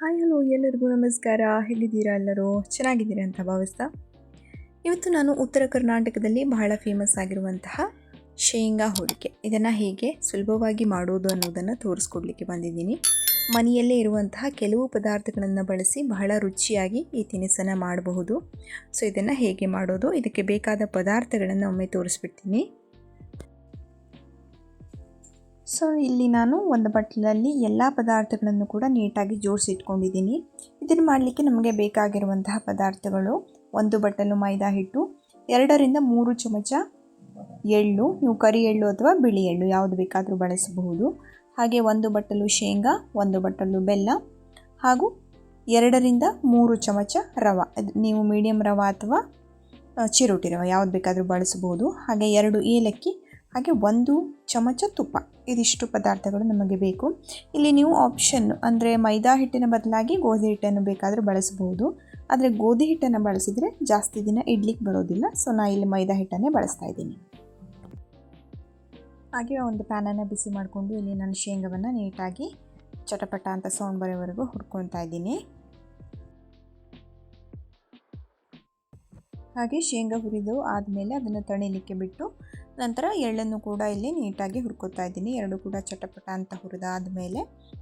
Hi hello ಎಲ್ಲರಿಗೂ ನಮಸ್ಕಾರ. ಹೇಗಿದ್ದೀರಾ ಎಲ್ಲರೂ? ಚೆನ್ನಾಗಿದ್ದೀರಾ ಅಂತ ಭಾವಿಸ್ತಾ ಇವತ್ತು ನಾನು ಉತ್ತರ ಕರ್ನಾಟಕದಲ್ಲಿ ಬಹಳ ಫೇಮಸ್ ಆಗಿರುವಂತಹ ಶೇಂಗಾ ಹೋಳಿಗೆ ಇದನ್ನು ಹೇಗೆ ಸುಲಭವಾಗಿ ಮಾಡೋದು ಅನ್ನೋದನ್ನು ತೋರಿಸ್ಕೊಡ್ಲಿಕ್ಕೆ ಬಂದಿದ್ದೀನಿ. ಮನೆಯಲ್ಲೇ ಇರುವಂತಹ ಕೆಲವು ಪದಾರ್ಥಗಳನ್ನು ಬಳಸಿ ಬಹಳ ರುಚಿಯಾಗಿ ಈ ತಿನಿಸನ್ನು ಮಾಡಬಹುದು. ಸೊ ಇದನ್ನು ಹೇಗೆ ಮಾಡೋದು, ಇದಕ್ಕೆ ಬೇಕಾದ ಪದಾರ್ಥಗಳನ್ನು ಒಮ್ಮೆ ತೋರಿಸ್ಬಿಡ್ತೀನಿ. ಸೊ ಇಲ್ಲಿ ನಾನು ಒಂದು ಬಟ್ಲಲ್ಲಿ ಎಲ್ಲ ಪದಾರ್ಥಗಳನ್ನು ಕೂಡ ನೀಟಾಗಿ ಜೋಡಿಸಿಟ್ಕೊಂಡಿದ್ದೀನಿ. ಇದನ್ನು ಮಾಡಲಿಕ್ಕೆ ನಮಗೆ ಬೇಕಾಗಿರುವಂತಹ ಪದಾರ್ಥಗಳು: 1 ಬಟ್ಟಲು ಮೈದಾ ಹಿಟ್ಟು, 2 ರಿಂದ 3 ಚಮಚ ಎಳ್ಳು, ನೀವು ಕರಿ ಎಳ್ಳು ಅಥವಾ ಬಿಳಿ ಎಳ್ಳು ಯಾವುದು ಬೇಕಾದರೂ ಬಳಸಬಹುದು. ಹಾಗೆ 1 ಬಟ್ಟಲು ಶೇಂಗಾ, 1 ಬಟ್ಟಲು ಬೆಲ್ಲ ಹಾಗೂ 2 ರಿಂದ 3 ಚಮಚ ರವೆ. ನೀವು ಮೀಡಿಯಮ್ ರವೆ ಅಥವಾ ಚಿರೋಟಿ ರವೆ ಯಾವುದು ಬೇಕಾದರೂ ಬಳಸಬಹುದು. ಹಾಗೆ 2 ಏಲಕ್ಕಿ, ಹಾಗೆ 1 ಚಮಚ ತುಪ್ಪ. ಇದಿಷ್ಟು ಪದಾರ್ಥಗಳು ನಮಗೆ ಬೇಕು. ಇಲ್ಲಿ ನೀವು ಆಪ್ಷನ್ ಅಂದರೆ ಮೈದಾ ಹಿಟ್ಟಿನ ಬದಲಾಗಿ ಗೋಧಿ ಹಿಟ್ಟನ್ನು ಬೇಕಾದರೂ ಬಳಸಬಹುದು. ಆದರೆ ಗೋಧಿ ಹಿಟ್ಟನ್ನು ಬಳಸಿದರೆ ಜಾಸ್ತಿ ದಿನ ಇಡ್ಲಿಕ್ಕೆ ಬರೋದಿಲ್ಲ. ಸೊ ನಾನು ಇಲ್ಲಿ ಮೈದಾ ಹಿಟ್ಟನ್ನೇ ಬಳಸ್ತಾ ಇದ್ದೀನಿ. ಹಾಗೆ ಒಂದು ಪ್ಯಾನನ್ನು ಬಿಸಿ ಮಾಡಿಕೊಂಡು ಇಲ್ಲಿ ನಾನು ಶೇಂಗಾವನ್ನು ನೀಟಾಗಿ ಚಟಪಟ ಅಂತ ಸೌಂಡ್ ಬರೋವರೆಗೂ ಹುರ್ಕೊತಾ ಇದ್ದೀನಿ. ಹಾಗೆ ಶೇಂಗಾ ಹುರಿದು ಆದಮೇಲೆ ಅದನ್ನು ತಣಿಲಿಕ್ಕೆ ಬಿಟ್ಟು ನಂತರ ಎಳ್ಳನ್ನು ಕೂಡ ಇಲ್ಲಿ ನೀಟಾಗಿ ಹುರ್ಕೋತಾ ಇದ್ದೀನಿ. ಎರಡು ಕೂಡ ಚಟಪಟ ಅಂತ ಹುರಿದಾದಮೇಲೆ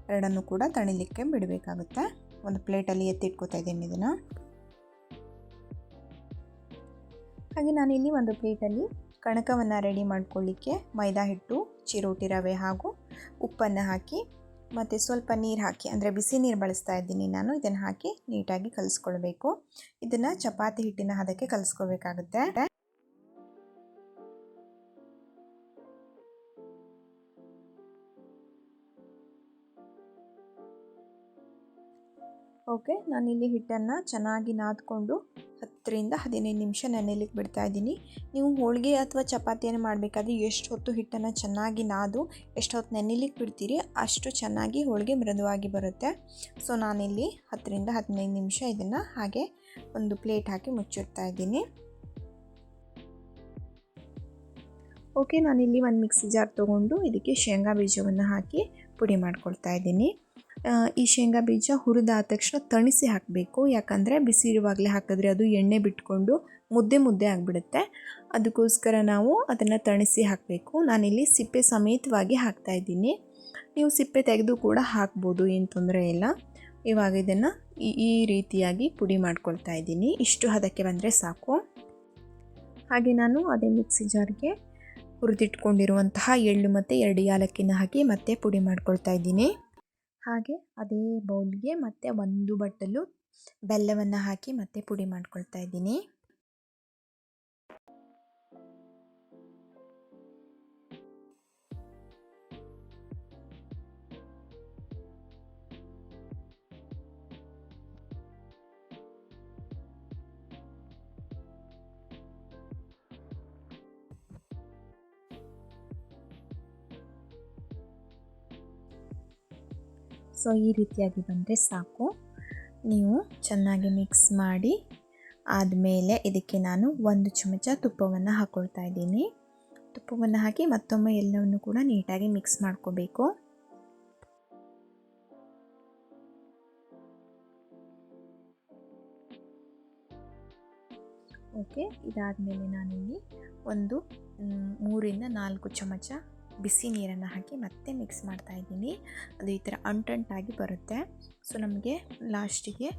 ಎರಡನ್ನು ಕೂಡ ತಣಿಲಿಕ್ಕೆ ಬಿಡಬೇಕಾಗುತ್ತೆ. ಒಂದು ಪ್ಲೇಟಲ್ಲಿ ಎತ್ತಿಟ್ಕೋತಾ ಇದ್ದೀನಿ ಇದನ್ನು. ಹಾಗೆ ನಾನಿಲ್ಲಿ ಒಂದು ಪ್ಲೇಟಲ್ಲಿ ಕಣಕವನ್ನು ರೆಡಿ ಮಾಡ್ಕೊಳ್ಳಿಕ್ಕೆ ಮೈದಾ ಹಿಟ್ಟು, ಚಿರೋಟಿ ರವೆ ಹಾಗೂ ಉಪ್ಪನ್ನು ಹಾಕಿ ಮತ್ತು ಸ್ವಲ್ಪ ನೀರು ಹಾಕಿ, ಅಂದರೆ ಬಿಸಿ ನೀರು ಬಳಸ್ತಾ ಇದ್ದೀನಿ ನಾನು. ಇದನ್ನು ಹಾಕಿ ನೀಟಾಗಿ ಕಲಿಸ್ಕೊಳ್ಬೇಕು. ಇದನ್ನು ಚಪಾತಿ ಹಿಟ್ಟಿನ ಹದಕ್ಕೆ ಕಲಿಸ್ಕೋಬೇಕಾಗುತ್ತೆ. ಓಕೆ, ನಾನಿಲ್ಲಿ ಹಿಟ್ಟನ್ನು ಚೆನ್ನಾಗಿ ನಾದ್ಕೊಂಡು 10 ರಿಂದ 15 ನಿಮಿಷ ನೆನೆಯಲಿಕ್ಕೆ ಬಿಡ್ತಾ ಇದ್ದೀನಿ. ನೀವು ಹೋಳಿಗೆ ಅಥವಾ ಚಪಾತಿಯನ್ನು ಮಾಡಬೇಕಾದ್ರೆ ಎಷ್ಟು ಹೊತ್ತು ಹಿಟ್ಟನ್ನು ಚೆನ್ನಾಗಿ ನಾದು ಎಷ್ಟು ಹೊತ್ತು ನೆನೆಯಲಿಕ್ಕೆ ಬಿಡ್ತೀರಿ ಅಷ್ಟು ಚೆನ್ನಾಗಿ ಹೋಳಿಗೆ ಮೃದುವಾಗಿ ಬರುತ್ತೆ. ಸೊ ನಾನಿಲ್ಲಿ 10 ರಿಂದ 15 ನಿಮಿಷ ಇದನ್ನು ಹಾಗೆ ಒಂದು ಪ್ಲೇಟ್ ಹಾಕಿ ಮುಚ್ಚಿಡ್ತಾ ಇದ್ದೀನಿ. ಓಕೆ, ನಾನಿಲ್ಲಿ ಒಂದು ಮಿಕ್ಸಿ ಜಾರ್ ತೊಗೊಂಡು ಇದಕ್ಕೆ ಶೇಂಗಾ ಬೀಜವನ್ನು ಹಾಕಿ ಪುಡಿ ಮಾಡ್ಕೊಳ್ತಾ ಇದ್ದೀನಿ. ಈ ಶೇಂಗಾ ಬೀಜ ಹುರಿದಾದ ತಕ್ಷಣ ತಣಿಸಿ ಹಾಕಬೇಕು. ಯಾಕಂದರೆ ಬಿಸಿ ಇರುವಾಗಲೇ ಹಾಕಿದ್ರೆ ಅದು ಎಣ್ಣೆ ಬಿಟ್ಕೊಂಡು ಮುದ್ದೆ ಆಗಿಬಿಡುತ್ತೆ. ಅದಕ್ಕೋಸ್ಕರ ನಾವು ಅದನ್ನು ತಣಿಸಿ ಹಾಕಬೇಕು. ನಾನಿಲ್ಲಿ ಸಿಪ್ಪೆ ಸಮೇತವಾಗಿ ಹಾಕ್ತಾ ಇದ್ದೀನಿ. ನೀವು ಸಿಪ್ಪೆ ತೆಗೆದು ಕೂಡ ಹಾಕ್ಬೋದು, ಏನು ತೊಂದರೆ ಇಲ್ಲ. ಇವಾಗ ಇದನ್ನು ಈ ರೀತಿಯಾಗಿ ಪುಡಿ ಮಾಡ್ಕೊಳ್ತಾ ಇದ್ದೀನಿ. ಇಷ್ಟು ಹದಕ್ಕೆ ಬಂದರೆ ಸಾಕು. ಹಾಗೆ ನಾನು ಅದೇ ಮಿಕ್ಸಿ ಜಾರ್ಗೆ ಹುರಿದಿಟ್ಕೊಂಡಿರುವಂತಹ ಎಳ್ಳು ಮತ್ತು 2 ಏಲಕ್ಕಿನ ಹಾಕಿ ಮತ್ತೆ ಪುಡಿ ಮಾಡ್ಕೊಳ್ತಾ ಇದ್ದೀನಿ. ಹಾಗೆ ಅದೇ ಬೌಲ್ಗೆ ಮತ್ತೆ 1 ಬಟ್ಟಲು ಬೆಲ್ಲವನ್ನು ಹಾಕಿ ಮತ್ತೆ ಪುಡಿ ಮಾಡ್ಕೊಳ್ತಾ ಇದ್ದೀನಿ. ಸೊ ಈ ರೀತಿಯಾಗಿ ಬಂದರೆ ಸಾಕು. ನೀವು ಚೆನ್ನಾಗಿ ಮಿಕ್ಸ್ ಮಾಡಿ ಆದಮೇಲೆ ಇದಕ್ಕೆ ನಾನು 1 ಚಮಚ ತುಪ್ಪವನ್ನು ಹಾಕ್ಕೊಳ್ತಾ ಇದ್ದೀನಿ. ತುಪ್ಪವನ್ನು ಹಾಕಿ ಮತ್ತೊಮ್ಮೆ ಎಲ್ಲವನ್ನು ಕೂಡ ನೀಟಾಗಿ ಮಿಕ್ಸ್ ಮಾಡ್ಕೋಬೇಕು. ಓಕೆ, ಇದಾದಮೇಲೆ ನಾನಿಲ್ಲಿ 3 ರಿಂದ 4 ಚಮಚ ಬಿಸಿ ನೀರನ್ನು ಹಾಕಿ ಮತ್ತೆ ಮಿಕ್ಸ್ ಮಾಡ್ತಾ ಇದ್ದೀನಿ. ಅದು ಈ ಥರ ಅಂಟಂಟಾಗಿ ಬರುತ್ತೆ. ಸೊ ನಮಗೆ ಲಾಸ್ಟಿಗೆ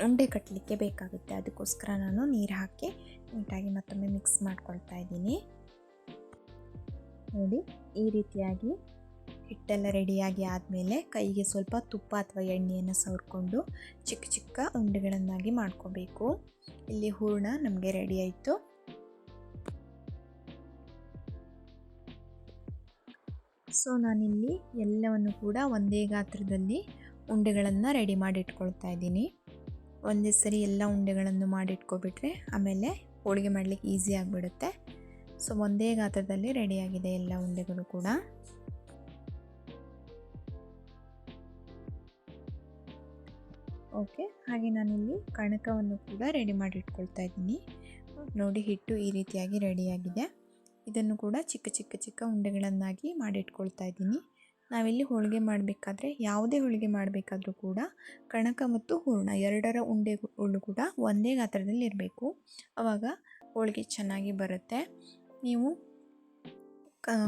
ಉಂಡೆ ಕಟ್ಟಲಿಕ್ಕೆ ಬೇಕಾಗುತ್ತೆ. ಅದಕ್ಕೋಸ್ಕರ ನಾನು ನೀರು ಹಾಕಿ ನೀಟಾಗಿ ಮತ್ತೊಮ್ಮೆ ಮಿಕ್ಸ್ ಮಾಡ್ಕೊಳ್ತಾ ಇದ್ದೀನಿ. ನೋಡಿ, ಈ ರೀತಿಯಾಗಿ ಹಿಟ್ಟೆಲ್ಲ ರೆಡಿಯಾಗಿ ಆದಮೇಲೆ ಕೈಗೆ ಸ್ವಲ್ಪ ತುಪ್ಪ ಅಥವಾ ಎಣ್ಣೆಯನ್ನು ಸವರ್ಕೊಂಡು ಚಿಕ್ಕ ಚಿಕ್ಕ ಉಂಡೆಗಳನ್ನಾಗಿ ಮಾಡ್ಕೋಬೇಕು. ಇಲ್ಲಿ ಹೂರಣ ನಮಗೆ ರೆಡಿ ಆಯಿತು. ಸೊ ನಾನಿಲ್ಲಿ ಎಲ್ಲವನ್ನು ಕೂಡ ಒಂದೇ ಗಾತ್ರದಲ್ಲಿ ಉಂಡೆಗಳನ್ನು ರೆಡಿ ಮಾಡಿ ಇಟ್ಕೊಳ್ತಾ ಇದ್ದೀನಿ. ಒಂದೇ ಸರಿ ಎಲ್ಲ ಉಂಡೆಗಳನ್ನು ಮಾಡಿಟ್ಕೊಬಿಟ್ರೆ ಆಮೇಲೆ ಹೋಳಿಗೆ ಮಾಡಲಿಕ್ಕೆ ಈಸಿ ಆಗಿಬಿಡುತ್ತೆ. ಸೊ ಒಂದೇ ಗಾತ್ರದಲ್ಲಿ ರೆಡಿಯಾಗಿದೆ ಎಲ್ಲ ಉಂಡೆಗಳು ಕೂಡ. ಓಕೆ, ಹಾಗೆ ನಾನಿಲ್ಲಿ ಕಣಕವನ್ನು ಕೂಡ ರೆಡಿ ಮಾಡಿ ಇಟ್ಕೊಳ್ತಾ ಇದ್ದೀನಿ. ನೋಡಿ, ಹಿಟ್ಟು ಈ ರೀತಿಯಾಗಿ ರೆಡಿಯಾಗಿದೆ. ಇದನ್ನು ಕೂಡ ಚಿಕ್ಕ ಚಿಕ್ಕ ಚಿಕ್ಕ ಉಂಡೆಗಳನ್ನಾಗಿ ಮಾಡಿಟ್ಕೊಳ್ತಾ ಇದ್ದೀನಿ. ನಾವಿಲ್ಲಿ ಹೋಳಿಗೆ ಮಾಡಬೇಕಾದ್ರೆ ಯಾವುದೇ ಹೋಳಿಗೆ ಮಾಡಬೇಕಾದ್ರೂ ಕೂಡ ಕಣಕ ಮತ್ತು ಹೂರಣ ಎರಡರ ಉಂಡೆಗಳು ಕೂಡ ಒಂದೇ ಗಾತ್ರದಲ್ಲಿ ಇರಬೇಕು. ಆವಾಗ ಹೋಳಿಗೆ ಚೆನ್ನಾಗಿ ಬರುತ್ತೆ. ನೀವು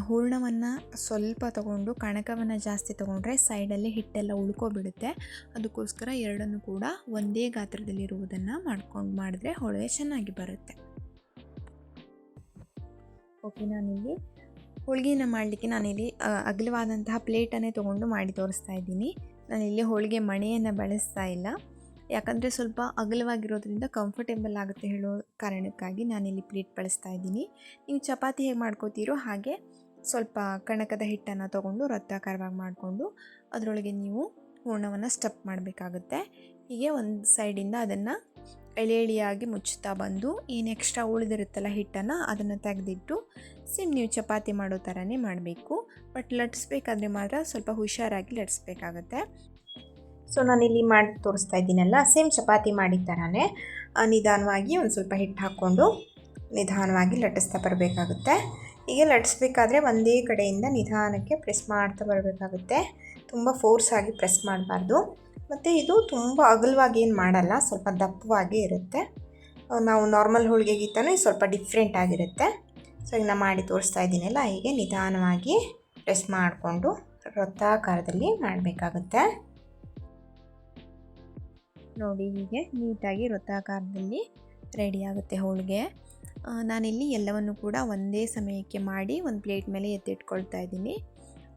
ಹೂರಣವನ್ನು ಸ್ವಲ್ಪ ತಗೊಂಡು ಕಣಕವನ್ನು ಜಾಸ್ತಿ ತೊಗೊಂಡ್ರೆ ಸೈಡಲ್ಲಿ ಹಿಟ್ಟೆಲ್ಲ ಉಳ್ಕೊಬಿಡುತ್ತೆ. ಅದಕ್ಕೋಸ್ಕರ ಎರಡನ್ನೂ ಕೂಡ ಒಂದೇ ಗಾತ್ರದಲ್ಲಿರುವುದನ್ನು ಮಾಡಿದ್ರೆ ಹೋಳಿಗೆ ಚೆನ್ನಾಗಿ ಬರುತ್ತೆ. ಓಕೆ, ನಾನಿಲ್ಲಿ ಹೋಳಿಗೆನ ಮಾಡಲಿಕ್ಕೆ ಅಗಲವಾದಂತಹ ಪ್ಲೇಟನ್ನೇ ತೊಗೊಂಡು ಮಾಡಿ ತೋರಿಸ್ತಾ ಇದ್ದೀನಿ. ನಾನಿಲ್ಲಿ ಹೋಳಿಗೆ ಮಣೆಯನ್ನು ಬಳಸ್ತಾ ಇಲ್ಲ, ಯಾಕಂದರೆ ಸ್ವಲ್ಪ ಅಗಲವಾಗಿರೋದ್ರಿಂದ ಕಂಫರ್ಟೇಬಲ್ ಆಗುತ್ತೆ ಹೇಳೋ ಕಾರಣಕ್ಕಾಗಿ ನಾನಿಲ್ಲಿ ಪ್ಲೇಟ್ ಬಳಸ್ತಾ ಇದ್ದೀನಿ. ನೀವು ಚಪಾತಿ ಹೇಗೆ ಮಾಡ್ಕೋತೀರೋ ಹಾಗೆ ಸ್ವಲ್ಪ ಕಣಕದ ಹಿಟ್ಟನ್ನು ತೊಗೊಂಡು ವೃತ್ತಾಕಾರವಾಗಿ ಮಾಡಿಕೊಂಡು ಅದರೊಳಗೆ ನೀವು ಹೂರಣವನ್ನು ಸ್ಟಫ್ ಮಾಡಬೇಕಾಗುತ್ತೆ. ಹೀಗೆ ಒಂದು ಸೈಡಿಂದ ಅದನ್ನು ಎಳೆಯಾಗಿ ಮುಚ್ಚುತ್ತಾ ಬಂದು ಏನು ಎಕ್ಸ್ಟ್ರಾ ಉಳಿದಿರುತ್ತಲ್ಲ ಹಿಟ್ಟನ್ನು ಅದನ್ನು ತೆಗೆದಿಟ್ಟು ಸೇಮ್ ನೀವು ಚಪಾತಿ ಮಾಡೋ ಥರನೇ ಮಾಡಬೇಕು. ಬಟ್ ಲಟ್ಸ್ಬೇಕಾದ್ರೆ ಮಾತ್ರ ಸ್ವಲ್ಪ ಹುಷಾರಾಗಿ ಲಟ್ಸ್ಬೇಕಾಗತ್ತೆ. ಸೊ ನಾನಿಲ್ಲಿ ಮಾಡಿ ತೋರಿಸ್ತಾ ಇದ್ದೀನಲ್ಲ, ಸೇಮ್ ಚಪಾತಿ ಮಾಡಿದ ಥರನೇ ನಿಧಾನವಾಗಿ ಒಂದು ಸ್ವಲ್ಪ ಹಿಟ್ಟು ಹಾಕ್ಕೊಂಡು ನಿಧಾನವಾಗಿ ಲಟ್ಟಿಸ್ತಾ ಬರಬೇಕಾಗುತ್ತೆ. ಹೀಗೆ ಲಟ್ಟಿಸ್ಬೇಕಾದ್ರೆ ಒಂದೇ ಕಡೆಯಿಂದ ನಿಧಾನಕ್ಕೆ ಪ್ರೆಸ್ ಮಾಡ್ತಾ ಬರಬೇಕಾಗುತ್ತೆ. ತುಂಬ ಫೋರ್ಸಾಗಿ ಪ್ರೆಸ್ ಮಾಡಬಾರ್ದು. ಮತ್ತು ಇದು ತುಂಬ ಅಗಲವಾಗಿ ಏನು ಮಾಡಲ್ಲ, ಸ್ವಲ್ಪ ದಪ್ಪವಾಗಿ ಇರುತ್ತೆ. ನಾವು ನಾರ್ಮಲ್ ಹೋಳಿಗೆಗಿಂತಲೂ ಸ್ವಲ್ಪ ಡಿಫ್ರೆಂಟ್ ಆಗಿರುತ್ತೆ. ಸೊ ಈಗ ನಾನು ಮಾಡಿ ತೋರಿಸ್ತಾ ಇದ್ದೀನಲ್ಲ, ಹೀಗೆ ನಿಧಾನವಾಗಿ ಪ್ರೆಸ್ ಮಾಡಿಕೊಂಡು ವೃತ್ತಾಕಾರದಲ್ಲಿ ಮಾಡಬೇಕಾಗುತ್ತೆ. ನೋಡಿ, ಹೀಗೆ ನೀಟಾಗಿ ವೃತ್ತಾಕಾರದಲ್ಲಿ ರೆಡಿ ಆಗುತ್ತೆ ಹೋಳಿಗೆ. ನಾನಿಲ್ಲಿ ಎಲ್ಲವನ್ನು ಕೂಡ ಒಂದೇ ಸಮಯಕ್ಕೆ ಮಾಡಿ ಒಂದು ಪ್ಲೇಟ್ ಮೇಲೆ ಎತ್ತಿಟ್ಕೊಳ್ತಾ ಇದ್ದೀನಿ.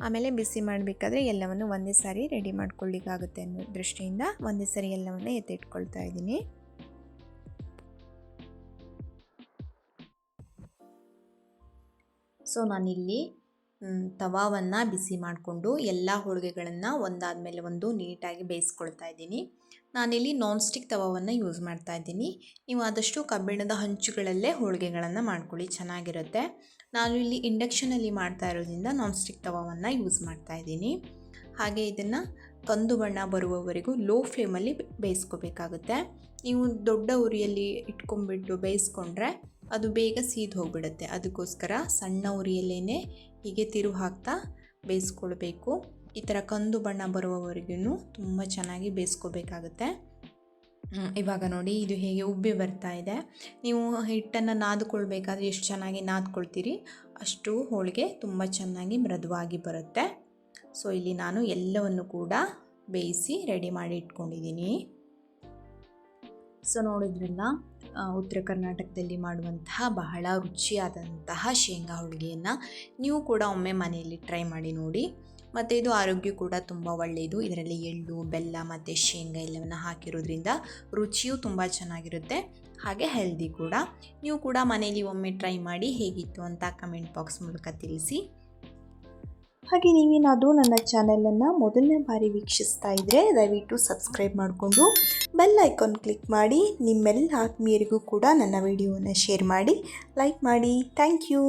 ಆಮೇಲೆ ಬಿಸಿ ಮಾಡಬೇಕಾದ್ರೆ ಎಲ್ಲವನ್ನು ಒಂದೇ ಸಾರಿ ರೆಡಿ ಮಾಡ್ಕೊಳ್ಳಿಕ್ಕಾಗುತ್ತೆ ಅನ್ನೋ ದೃಷ್ಟಿಯಿಂದ ಒಂದೇ ಸಾರಿ ಎಲ್ಲವನ್ನು ಎತ್ತಿಟ್ಕೊಳ್ತಾ ಇದ್ದೀನಿ. ಸೊ ನಾನಿಲ್ಲಿ ತವಾವನ್ನು ಬಿಸಿ ಮಾಡಿಕೊಂಡು ಎಲ್ಲ ಹೋಳಿಗೆಗಳನ್ನು ಒಂದಾದ ಮೇಲೆ ಒಂದು ನೀಟಾಗಿ ಬೇಯಿಸ್ಕೊಳ್ತಾ ಇದ್ದೀನಿ. ನಾನಿಲ್ಲಿ ನಾನ್ ಸ್ಟಿಕ್ ತವಾವನ್ನು ಯೂಸ್ ಮಾಡ್ತಾ ಇದ್ದೀನಿ. ನೀವು ಆದಷ್ಟು ಕಬ್ಬಿಣದ ಹಂಚುಗಳಲ್ಲೇ ಹೋಳಿಗೆಗಳನ್ನು ಮಾಡ್ಕೊಳ್ಳಿ, ಚೆನ್ನಾಗಿರುತ್ತೆ. ನಾನು ಇಲ್ಲಿ ಇಂಡಕ್ಷನಲ್ಲಿ ಮಾಡ್ತಾ ಇರೋದ್ರಿಂದ ನಾನ್ ಸ್ಟಿಕ್ ತವಾವನ್ನು ಯೂಸ್ ಮಾಡ್ತಾ ಇದ್ದೀನಿ. ಹಾಗೆ ಇದನ್ನು ಕಂದು ಬಣ್ಣ ಬರುವವರೆಗೂ ಲೋ ಫ್ಲೇಮಲ್ಲಿ ಬೇಯಿಸ್ಕೋಬೇಕಾಗುತ್ತೆ. ನೀವು ದೊಡ್ಡ ಉರಿಯಲ್ಲಿ ಇಟ್ಕೊಂಡ್ಬಿಟ್ಟು ಬೇಯಿಸ್ಕೊಂಡ್ರೆ ಅದು ಬೇಗ ಸೀದು ಹೋಗಿಬಿಡುತ್ತೆ. ಅದಕ್ಕೋಸ್ಕರ ಸಣ್ಣ ಉರಿಯಲ್ಲೇ ಹೀಗೆ ತಿರು ಹಾಕ್ತಾ ಬೇಯಿಸ್ಕೊಳ್ಬೇಕು. ಈ ಥರ ಕಂದು ಬಣ್ಣ ಬರುವವರೆಗೂ ತುಂಬ ಚೆನ್ನಾಗಿ ಬೇಯಿಸ್ಕೋಬೇಕಾಗುತ್ತೆ. ಇವಾಗ ನೋಡಿ, ಇದು ಹೇಗೆ ಉಬ್ಬಿ ಬರ್ತಾ ಇದೆ. ನೀವು ಹಿಟ್ಟನ್ನು ನಾದ್ಕೊಳ್ಬೇಕಾದ್ರೆ ಎಷ್ಟು ಚೆನ್ನಾಗಿ ನಾದ್ಕೊಳ್ತೀರಿ ಅಷ್ಟು ಹೋಳಿಗೆ ತುಂಬ ಚೆನ್ನಾಗಿ ಮೃದುವಾಗಿ ಬರುತ್ತೆ. ಸೊ ಇಲ್ಲಿ ನಾನು ಎಲ್ಲವನ್ನು ಕೂಡ ಬೇಯಿಸಿ ರೆಡಿ ಮಾಡಿ ಇಟ್ಕೊಂಡಿದ್ದೀನಿ. ಸೊ ನೋಡಿದ್ರಲ್ಲ, ಉತ್ತರ ಕರ್ನಾಟಕದಲ್ಲಿ ಮಾಡುವಂತಹ ಬಹಳ ರುಚಿಯಾದಂತಹ ಶೇಂಗಾ ಹೋಳಿಗೆಯನ್ನು ನೀವು ಕೂಡ ಒಮ್ಮೆ ಮನೆಯಲ್ಲಿ ಟ್ರೈ ಮಾಡಿ ನೋಡಿ. ಮತ್ತು ಇದು ಆರೋಗ್ಯ ಕೂಡ ತುಂಬ ಒಳ್ಳೆಯದು. ಇದರಲ್ಲಿ ಎಳ್ಳು, ಬೆಲ್ಲ ಮತ್ತು ಶೇಂಗಾ ಎಲ್ಲವನ್ನು ಹಾಕಿರೋದ್ರಿಂದ ರುಚಿಯೂ ತುಂಬ ಚೆನ್ನಾಗಿರುತ್ತೆ, ಹಾಗೆ ಹೆಲ್ದಿ ಕೂಡ. ನೀವು ಕೂಡ ಮನೆಯಲ್ಲಿ ಒಮ್ಮೆ ಟ್ರೈ ಮಾಡಿ ಹೇಗಿತ್ತು ಅಂತ ಕಮೆಂಟ್ ಬಾಕ್ಸ್ ಮೂಲಕ ತಿಳಿಸಿ. ಹಾಗೆ ನೀವೇನಾದರೂ ನನ್ನ ಚಾನಲನ್ನು ಮೊದಲನೇ ಬಾರಿ ವೀಕ್ಷಿಸ್ತಾ ಇದ್ದರೆ ದಯವಿಟ್ಟು ಸಬ್ಸ್ಕ್ರೈಬ್ ಮಾಡಿಕೊಂಡು ಬೆಲ್ ಐಕಾನ್ ಕ್ಲಿಕ್ ಮಾಡಿ. ನಿಮ್ಮೆಲ್ಲ ಆತ್ಮೀಯರಿಗೂ ಕೂಡ ನನ್ನ ವಿಡಿಯೋವನ್ನು ಶೇರ್ ಮಾಡಿ, ಲೈಕ್ ಮಾಡಿ. Thank you.